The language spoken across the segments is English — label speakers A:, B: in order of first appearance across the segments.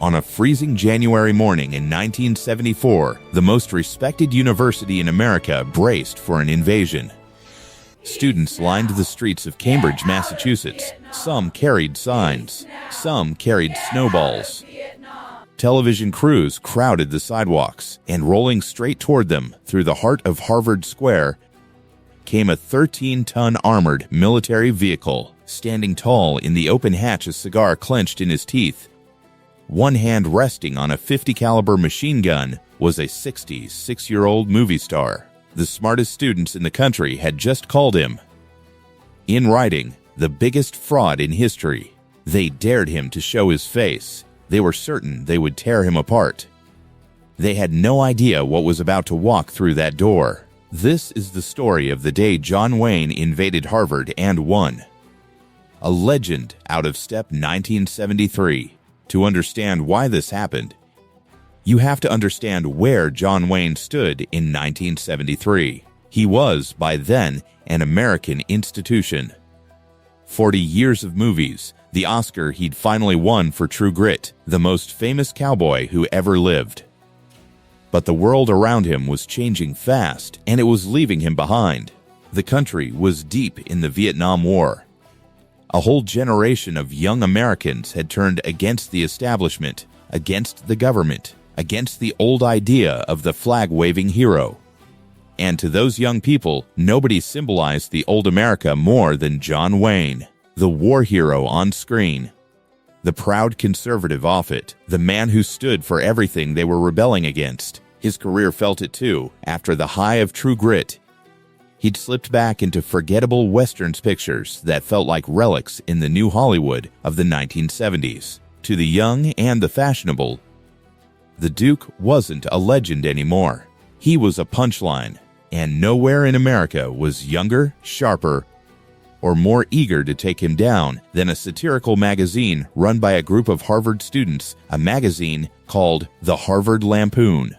A: On a freezing January morning in 1974, the most respected university in America braced for an invasion. Students lined the streets of Cambridge, Massachusetts. Some carried signs. Some carried snowballs. Television crews crowded the sidewalks, and rolling straight toward them through the heart of Harvard Square came a 13-ton armored military vehicle. Standing tall in the open hatch, a cigar clenched in his teeth, one hand resting on a .50 caliber machine gun, was a 66-year-old movie star. The smartest students in the country had just called him, in writing, the biggest fraud in history. They dared him to show his face. They were certain they would tear him apart. They had no idea what was about to walk through that door. This is the story of the day John Wayne invaded Harvard and won. A legend out of step 1973. To understand why this happened, you have to understand where John Wayne stood in 1973. He was, by then, an American institution. 40 years of movies, the Oscar he'd finally won for True Grit, the most famous cowboy who ever lived. But the world around him was changing fast, and it was leaving him behind. The country was deep in the Vietnam War. A whole generation of young Americans had turned against the establishment, against the government, against the old idea of the flag-waving hero. And to those young people, nobody symbolized the old America more than John Wayne, the war hero on screen. The proud conservative off it, the man who stood for everything they were rebelling against. His career felt it too, after the high of True Grit. He'd slipped back into forgettable Westerns pictures that felt like relics in the new Hollywood of the 1970s. To the young and the fashionable, the Duke wasn't a legend anymore. He was a punchline, and nowhere in America was younger, sharper, or more eager to take him down than a satirical magazine run by a group of Harvard students, a magazine called The Harvard Lampoon.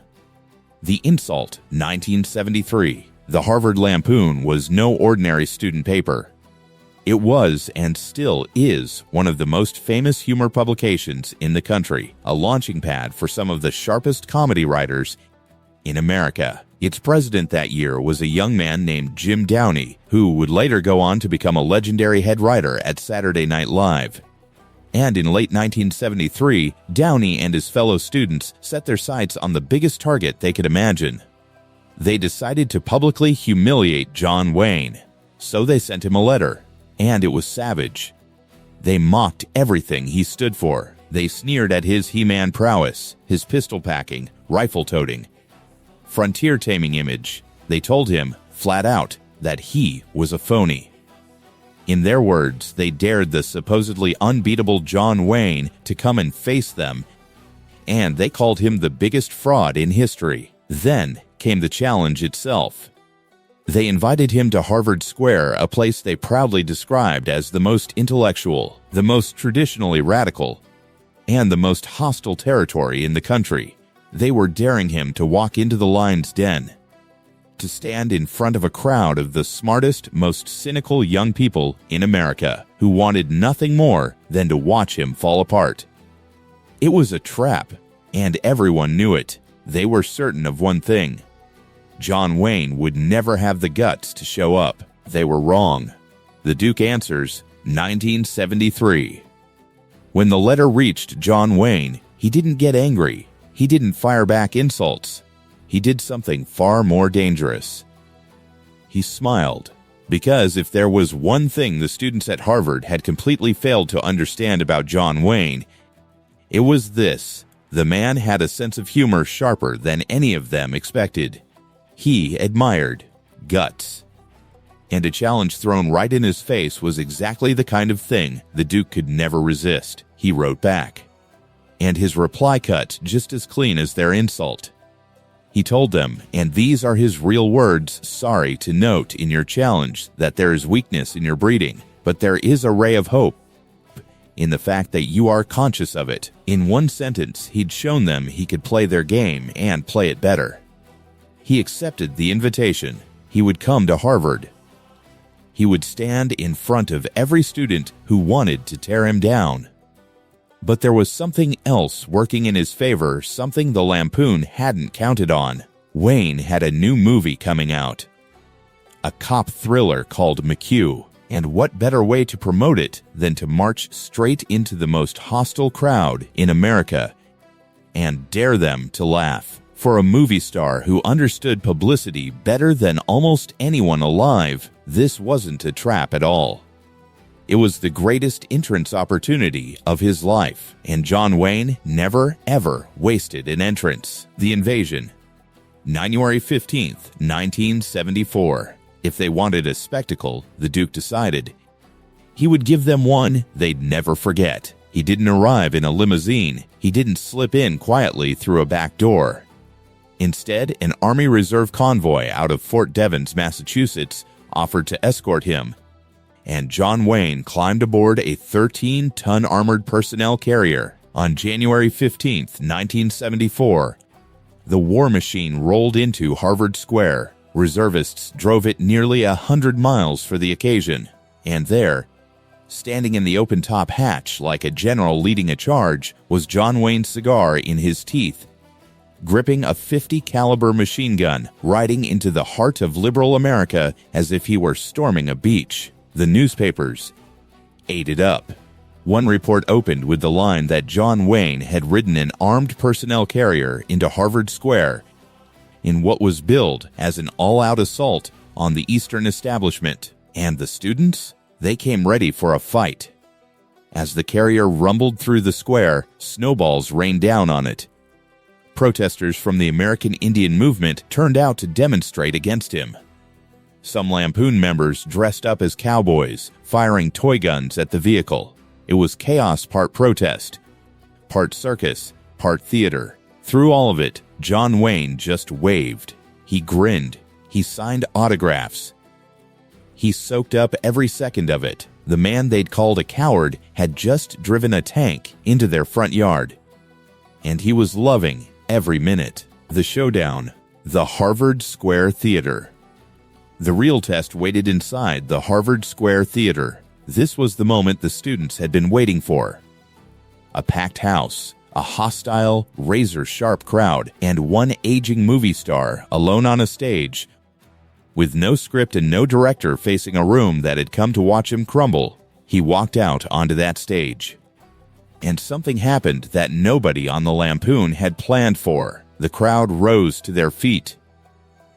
A: The Insult, 1973. The Harvard Lampoon was no ordinary student paper. It was, and still is, one of the most famous humor publications in the country, a launching pad for some of the sharpest comedy writers in America. Its president that year was a young man named Jim Downey, who would later go on to become a legendary head writer at Saturday Night Live. And in late 1973, Downey and his fellow students set their sights on the biggest target they could imagine. They decided to publicly humiliate John Wayne, so they sent him a letter, and it was savage. They mocked everything he stood for. They sneered at his He-Man prowess, his pistol-packing, rifle-toting, frontier-taming image. They told him, flat out, that he was a phony. In their words, they dared the supposedly unbeatable John Wayne to come and face them, and they called him the biggest fraud in history. Then came the challenge itself. They invited him to Harvard Square, a place they proudly described as the most intellectual, the most traditionally radical, and the most hostile territory in the country. They were daring him to walk into the lion's den, to stand in front of a crowd of the smartest, most cynical young people in America who wanted nothing more than to watch him fall apart. It was a trap, and everyone knew it. They were certain of one thing: John Wayne would never have the guts to show up. They were wrong. The Duke answers, 1973. When the letter reached John Wayne, he didn't get angry. He didn't fire back insults. He did something far more dangerous. He smiled, because if there was one thing the students at Harvard had completely failed to understand about John Wayne, it was this: the man had a sense of humor sharper than any of them expected. He admired guts. And a challenge thrown right in his face was exactly the kind of thing the Duke could never resist. He wrote back. And his reply cut just as clean as their insult. He told them, and these are his real words: sorry to note in your challenge that there is weakness in your breeding, but there is a ray of hope in the fact that you are conscious of it. In one sentence, he'd shown them he could play their game and play it better. He accepted the invitation. He would come to Harvard. He would stand in front of every student who wanted to tear him down. But there was something else working in his favor, something the Lampoon hadn't counted on. Wayne had a new movie coming out, a cop thriller called McHugh. And what better way to promote it than to march straight into the most hostile crowd in America and dare them to laugh? For a movie star who understood publicity better than almost anyone alive, this wasn't a trap at all. It was the greatest entrance opportunity of his life, and John Wayne never, ever wasted an entrance. The Invasion, January 15th, 1974. If they wanted a spectacle, the Duke decided, he would give them one they'd never forget. He didn't arrive in a limousine. He didn't slip in quietly through a back door. Instead, an Army Reserve convoy out of Fort Devens, Massachusetts, offered to escort him, and John Wayne climbed aboard a 13-ton armored personnel carrier. On January 15th, 1974, the war machine rolled into Harvard Square. Reservists drove it nearly 100 miles for the occasion, and there, standing in the open-top hatch like a general leading a charge, was John Wayne's cigar in his teeth, gripping a .50 caliber machine gun, riding into the heart of liberal America as if he were storming a beach. The newspapers ate it up. One report opened with the line that John Wayne had ridden an armed personnel carrier into Harvard Square in what was billed as an all-out assault on the Eastern establishment. And the students? They came ready for a fight. As the carrier rumbled through the square, snowballs rained down on it. Protesters from the American Indian movement turned out to demonstrate against him. Some Lampoon members dressed up as cowboys, firing toy guns at the vehicle. It was chaos, part protest, part circus, part theater. Through all of it, John Wayne just waved. He grinned. He signed autographs. He soaked up every second of it. The man they'd called a coward had just driven a tank into their front yard, and he was loving every minute. The showdown, the Harvard Square Theater. The real test waited inside the Harvard Square Theater. This was the moment the students had been waiting for. A packed house, a hostile, razor-sharp crowd, and one aging movie star alone on a stage, with no script and no director, facing a room that had come to watch him crumble. He walked out onto that stage. And something happened that nobody on the Lampoon had planned for. The crowd rose to their feet.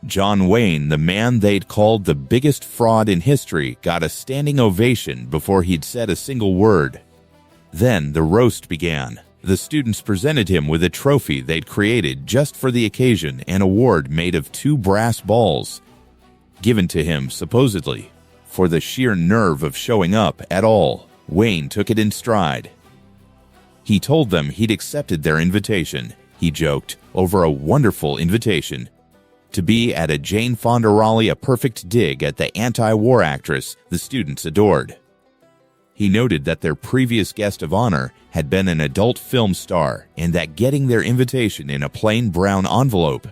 A: John Wayne, the man they'd called the biggest fraud in history, got a standing ovation before he'd said a single word. Then the roast began. The students presented him with a trophy they'd created just for the occasion, an award made of 2 brass balls, given to him, supposedly, for the sheer nerve of showing up at all. Wayne took it in stride. He told them he'd accepted their invitation, he joked, over a wonderful invitation, to be at a Jane Fonda rally, a perfect dig at the anti-war actress the students adored. He noted that their previous guest of honor had been an adult film star, and that getting their invitation in a plain brown envelope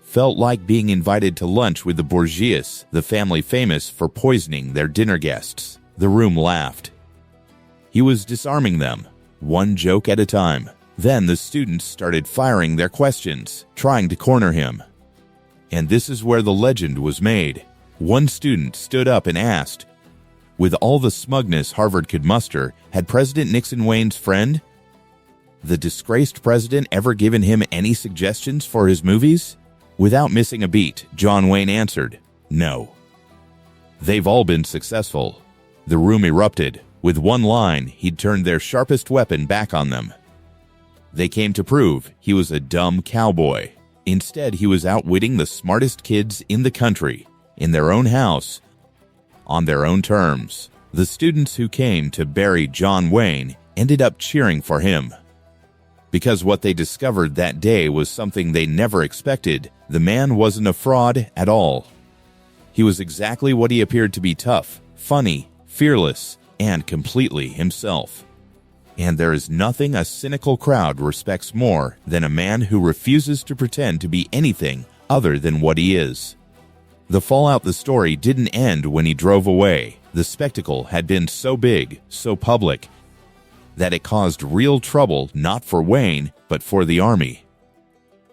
A: felt like being invited to lunch with the Borgias, the family famous for poisoning their dinner guests. The room laughed. He was disarming them, one joke at a time. Then the students started firing their questions, trying to corner him. And this is where the legend was made. One student stood up and asked, with all the smugness Harvard could muster, had President Nixon Wayne's friend, the disgraced president, ever given him any suggestions for his movies? Without missing a beat, John Wayne answered, no. They've all been successful. The room erupted. With one line, he'd turned their sharpest weapon back on them. They came to prove he was a dumb cowboy. Instead, he was outwitting the smartest kids in the country, in their own house, on their own terms. The students who came to bury John Wayne ended up cheering for him, because what they discovered that day was something they never expected. The man wasn't a fraud at all. He was exactly what he appeared to be: tough, funny, fearless, and completely himself. And there is nothing a cynical crowd respects more than a man who refuses to pretend to be anything other than what he is. The fallout the story didn't end when he drove away. The spectacle had been so big, so public, that it caused real trouble not for Wayne, but for the Army.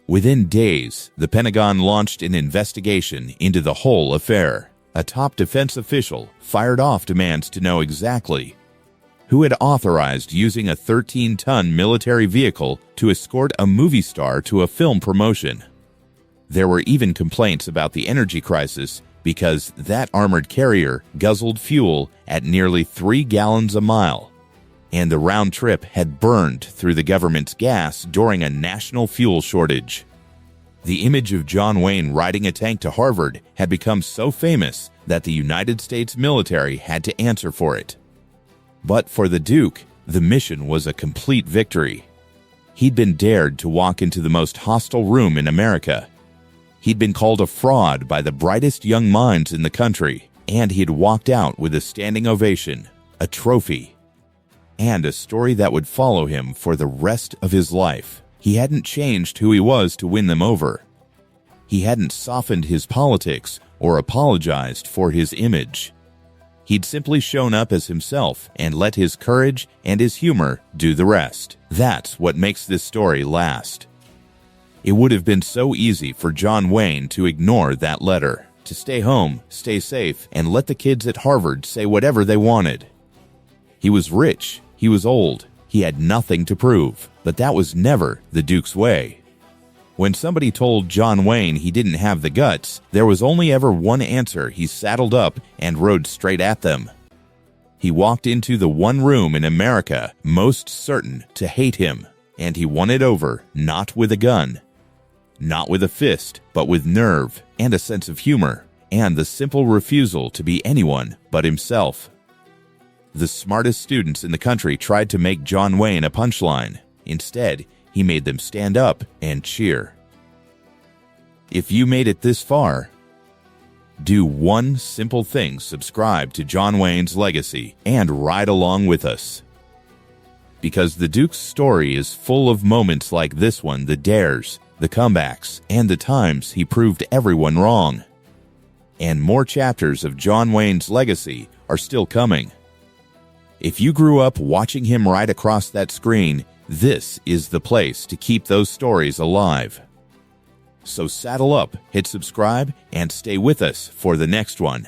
A: Within days, the Pentagon launched an investigation into the whole affair. A top defense official fired off demands to know exactly who had authorized using a 13-ton military vehicle to escort a movie star to a film promotion. There were even complaints about the energy crisis because that armored carrier guzzled fuel at nearly 3 gallons a mile, and the round trip had burned through the government's gas during a national fuel shortage. The image of John Wayne riding a tank to Harvard had become so famous that the United States military had to answer for it. But for the Duke, the mission was a complete victory. He'd been dared to walk into the most hostile room in America. He'd been called a fraud by the brightest young minds in the country, and he had walked out with a standing ovation, a trophy, and a story that would follow him for the rest of his life. He hadn't changed who he was to win them over. He hadn't softened his politics or apologized for his image. He'd simply shown up as himself and let his courage and his humor do the rest. That's what makes this story last. It would have been so easy for John Wayne to ignore that letter, to stay home, stay safe, and let the kids at Harvard say whatever they wanted. He was rich, he was old, he had nothing to prove, but that was never the Duke's way. When somebody told John Wayne he didn't have the guts, there was only ever one answer. He saddled up and rode straight at them. He walked into the one room in America most certain to hate him, and he won it over not with a gun, not with a fist, but with nerve and a sense of humor, and the simple refusal to be anyone but himself. The smartest students in the country tried to make John Wayne a punchline. Instead, he made them stand up and cheer. If you made it this far, do one simple thing: subscribe to John Wayne's legacy and ride along with us. Because the Duke's story is full of moments like this one, the dares, the comebacks, and the times he proved everyone wrong. And more chapters of John Wayne's legacy are still coming. If you grew up watching him ride across that screen, this is the place to keep those stories alive. So saddle up, hit subscribe, and stay with us for the next one.